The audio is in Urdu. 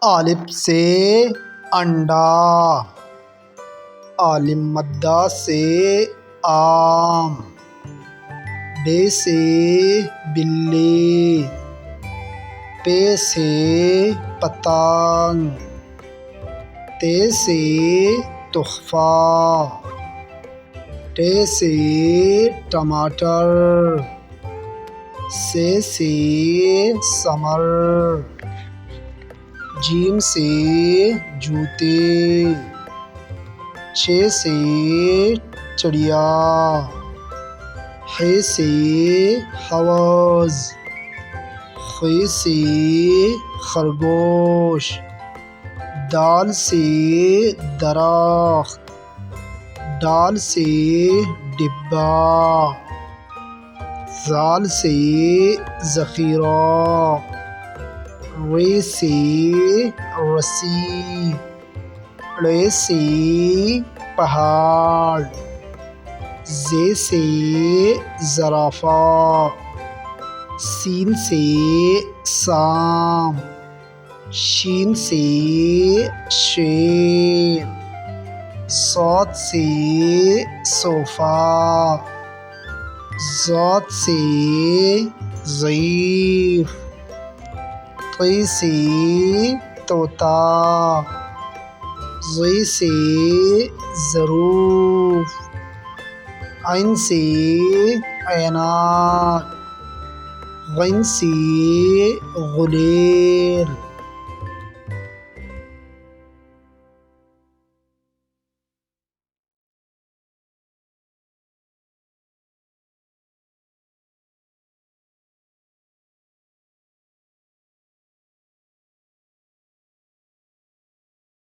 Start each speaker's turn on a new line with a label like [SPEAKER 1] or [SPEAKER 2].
[SPEAKER 1] الف سے انڈا، عالم مدہ سے آم، بے سے بلی، پے سے پتنگ، تے سے تحفہ، ٹے سے ٹماٹر، سے ثمر، جیم سے جوتے، چھ سے چڑیا، ح سے حوض، خ سے خرگوش، دال سے درخت، ڈال سے ڈبہ، ذال سے ذخیرہ، ر سے رسی، ڑ سے پہاڑ، ز سے زرافہ، سین سے سام، شین سے شیر، صاد سے صوفہ، ضاد سے ضعیف، ط سے طوطا، ظ سے ظروف، عین سے عینک، غین سے غلیر۔